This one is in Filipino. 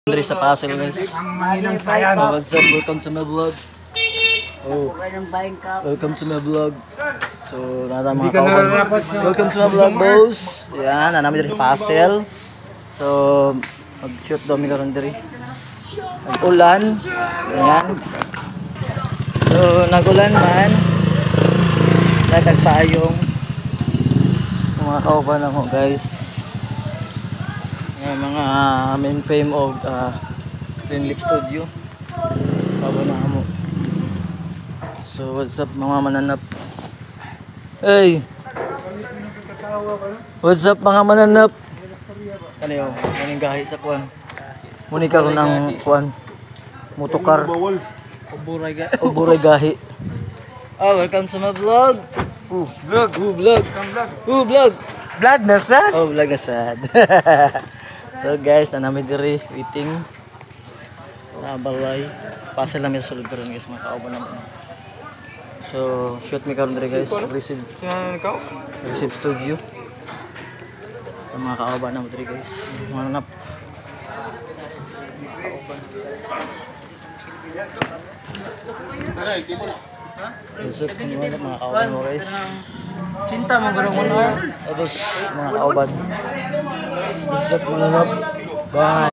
Andre sa Pasel guys. What's up? Welcome to my vlog. Oh, welcome to my vlog. So, nada mga kauban. Welcome to my vlog, boss. Yan, namin diri sa Pasel. So, mag-shoot daw mi karon diri. Nag-ulan. Yan. So, nag-ulan man. Nagtagpayong mga kauban ako, guys. Mga main frame of Clean Lip Studio. Kawa na mo. So what's up mga mananap? Hey! What's up mga mananap? Ano yun? Maning gahi sa kuwan. Muni ka ron ng kuwan. Motokar. Uburay gahi. Oh, welcome to my vlog. Vlog. Vlog. Vlog na sad? Oh, vlog na sad. So guys, nanami diri waiting sa balay. Pasal namin sa sulod karon guys, mga kauban naman. So, shoot mi karon diri guys, receive studio. Ang mga kauban naman diri guys, mga nap. Usap ko mga kauban mo guys. Cinta mo gurong mo. Tapos mga kauban. Usap mo nap. Bye.